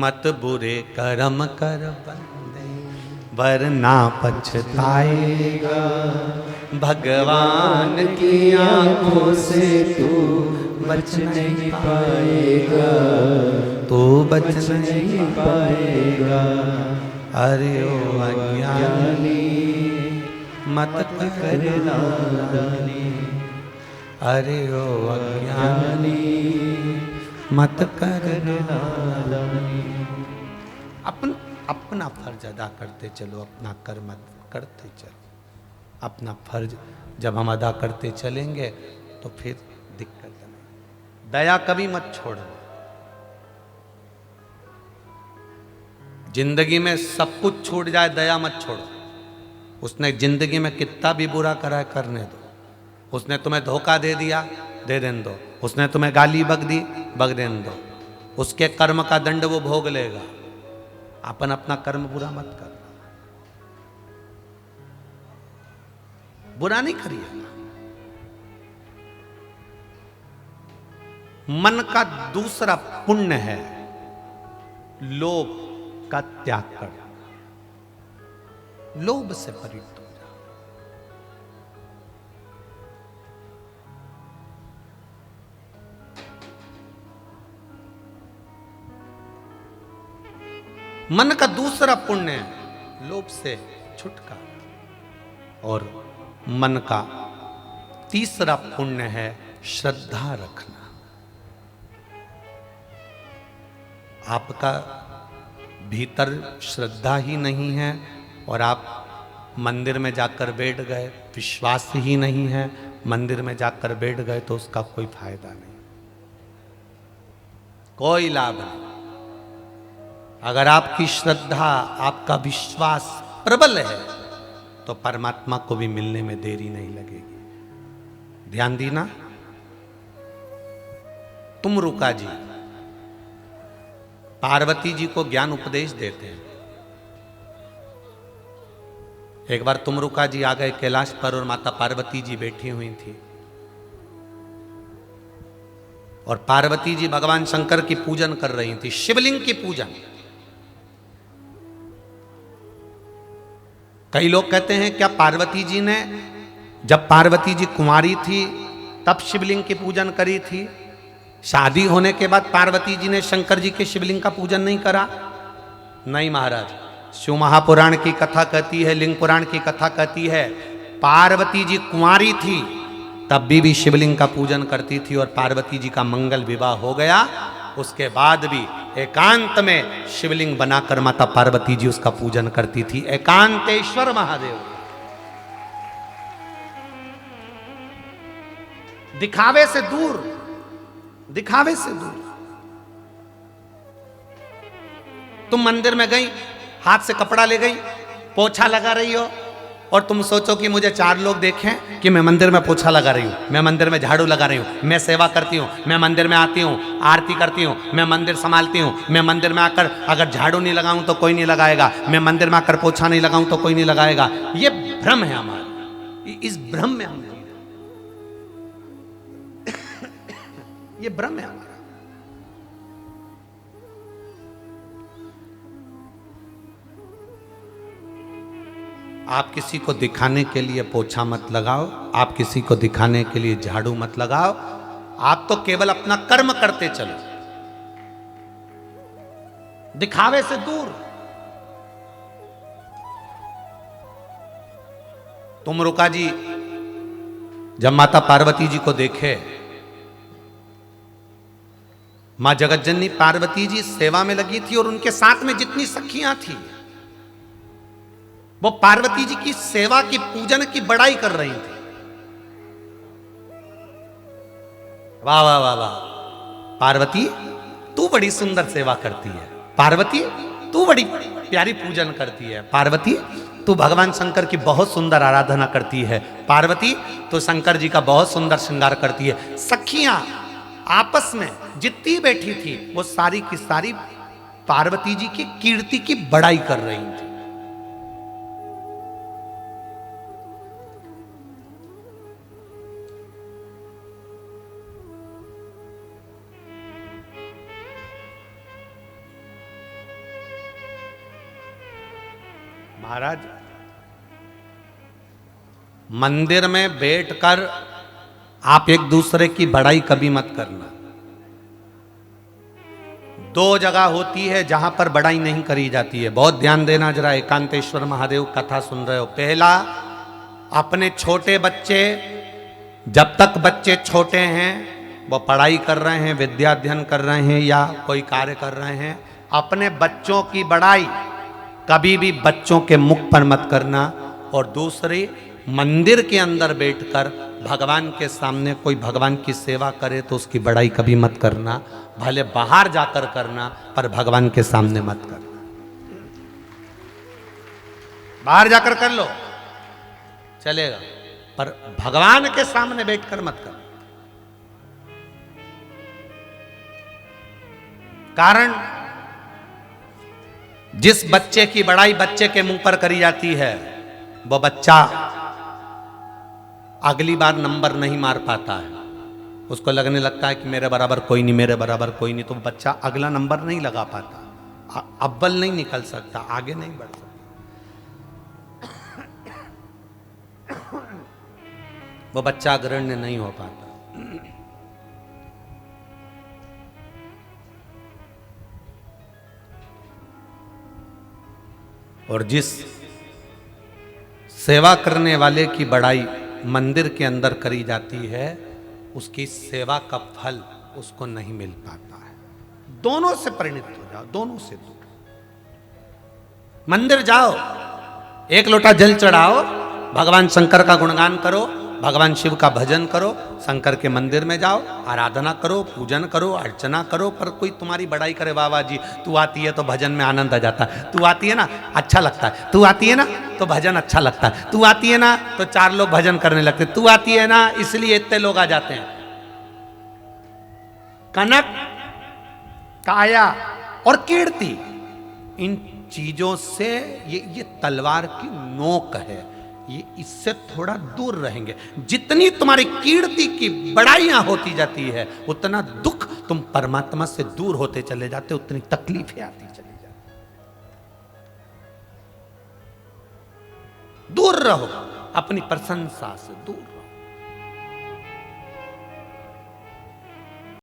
मत बुरे कर्म कर बंदे वरना पछताएगा। भगवान की आंखों से तू बच नहीं पाएगा, तू बच नहीं पाएगा। अरे ओ अज्ञानी मत कर नादानी, अरे ओ अज्ञानी मत कर नादानी। अपना फर्ज अदा करते चलो, अपना कर्म करते चलो। अपना फर्ज जब हम अदा करते चलेंगे तो फिर दिक्कत नहीं। दया कभी मत छोड़ो। जिंदगी में सब कुछ छूट जाए, दया मत छोड़ो। उसने जिंदगी में कितना भी बुरा करा है करने दो। उसने तुम्हें धोखा दे दिया, दे देने दो। उसने तुम्हें गाली बक दी, बक देने दो। उसके कर्म का दंड वो भोग लेगा। अपन अपना कर्म बुरा मत करना, बुरा नहीं करिएगा। मन का दूसरा पुण्य है लोभ का त्याग कर। लोभ से परित हो जाओ। मन का दूसरा पुण्य है लोभ से छुटकारा। और मन का तीसरा पुण्य है श्रद्धा रखना। आपका भीतर श्रद्धा ही नहीं है और आप मंदिर में जाकर बैठ गए, विश्वास ही नहीं है, मंदिर में जाकर बैठ गए तो उसका कोई फायदा नहीं, कोई लाभ नहीं। अगर आपकी श्रद्धा, आपका विश्वास प्रबल है तो परमात्मा को भी मिलने में देरी नहीं लगेगी। ध्यान देना। तुमरुका जी पार्वती जी को ज्ञान उपदेश देते हैं। एक बार तुमरुका जी आ गए कैलाश पर और माता पार्वती जी बैठी हुई थी और पार्वती जी भगवान शंकर की पूजन कर रही थी, शिवलिंग की पूजन। कई लोग कहते हैं क्या पार्वती जी ने, जब पार्वती जी कुंवारी थी तब शिवलिंग की पूजन करी थी, शादी होने के बाद पार्वती जी ने शंकर जी के शिवलिंग का पूजन नहीं करा? नहीं महाराज, शिव महापुराण की कथा कहती है, लिंग पुराण की कथा कहती है, पार्वती जी कुंवारी थी तब भी शिवलिंग का पूजन करती थी और पार्वती जी का मंगल विवाह हो गया, उसके बाद भी एकांत में शिवलिंग बनाकर माता पार्वती जी उसका पूजन करती थी। एकांतेश्वर महादेव। दिखावे से दूर, दिखावे से दूर। तुम मंदिर में गई, हाथ से कपड़ा ले गई, पोछा लगा रही हो और तुम सोचो कि मुझे 4 लोग देखें कि मैं मंदिर में पोछा लगा रही हूँ, मैं मंदिर में झाड़ू लगा रही हूँ, मैं सेवा करती हूँ, मैं मंदिर में आती हूँ, आरती करती हूँ, मैं मंदिर संभालती हूँ, मैं मंदिर में आकर अगर झाड़ू नहीं लगाऊं तो कोई नहीं लगाएगा, मैं मंदिर में आकर पोछा नहीं लगाऊं तो कोई नहीं लगाएगा। ये भ्रम है हमारा, इस भ्रम में हम जी रहे, ये भ्रम है हमारा। आप किसी को दिखाने के लिए पोछा मत लगाओ, आप किसी को दिखाने के लिए झाड़ू मत लगाओ, आप तो केवल अपना कर्म करते चलो, दिखावे से दूर। तुमरुका जी जब माता पार्वती जी को देखे, मां जगतजननी पार्वती जी सेवा में लगी थी और उनके साथ में जितनी सखियां थी वो पार्वती जी की सेवा की, पूजन की बड़ाई कर रही थी। वाह वाह वाह वाह, पार्वती तू बड़ी सुंदर सेवा करती है, पार्वती तू बड़ी प्यारी पूजन करती है, पार्वती तू भगवान शंकर की बहुत सुंदर आराधना करती है, पार्वती तो शंकर जी का बहुत सुंदर श्रृंगार करती है। सखियां आपस में जितनी बैठी थी वो सारी की सारी पार्वती जी की कीर्ति की बड़ाई कर रही थी। महाराज मंदिर में बैठकर आप एक दूसरे की बड़ाई कभी मत करना। दो जगह होती है जहां पर बड़ाई नहीं करी जाती है, बहुत ध्यान देना जरा। एकांतेश्वर महादेव कथा सुन रहे हो, पहला अपने छोटे बच्चे, जब तक बच्चे छोटे हैं वो पढ़ाई कर रहे हैं, विद्या अध्ययन कर रहे हैं या कोई कार्य कर रहे हैं, अपने बच्चों की बड़ाई कभी भी बच्चों के मुख पर मत करना। और दूसरी, मंदिर के अंदर बैठकर भगवान के सामने कोई भगवान की सेवा करे तो उसकी बड़ाई कभी मत करना, भले बाहर जाकर करना पर भगवान के सामने मत करना। बाहर जाकर कर लो चलेगा, पर भगवान के सामने बैठकर मत करना। कारण जिस बच्चे की बड़ाई बच्चे के मुंह पर करी जाती है वो बच्चा अगली बार नंबर नहीं मार पाता है। उसको लगने लगता है कि मेरे बराबर कोई नहीं, मेरे बराबर कोई नहीं, तो बच्चा अगला नंबर नहीं लगा पाता, अव्वल नहीं निकल सकता, आगे नहीं बढ़ सकता। वो बच्चा अग्रण्य नहीं हो पाता। और जिस सेवा करने वाले की बड़ाई मंदिर के अंदर करी जाती है उसकी सेवा का फल उसको नहीं मिल पाता है। दोनों से परिणित हो जाओ, दोनों से दूर। मंदिर जाओ, एक लोटा जल चढ़ाओ, भगवान शंकर का गुणगान करो, भगवान शिव का भजन करो, शंकर के मंदिर में जाओ, आराधना करो, पूजन करो, अर्चना करो। पर कोई तुम्हारी बड़ाई करे, बाबा जी तू आती है तो भजन में आनंद आ जाता है, तू आती है ना अच्छा लगता है, तू आती है ना तो भजन अच्छा लगता है, तू आती है ना तो चार लोग भजन करने लगते, तू आती है ना इसलिए इतने लोग आ जाते हैं। कनक, काया और कीर्ति, इन चीजों से ये तलवार की नोक है, ये इससे थोड़ा दूर रहेंगे। जितनी तुम्हारी कीर्ति की बड़ाइयां होती जाती है उतना दुख तुम परमात्मा से दूर होते चले जाते, उतनी तकलीफें आती चली जाती। दूर रहो, अपनी प्रशंसा से दूर रहो।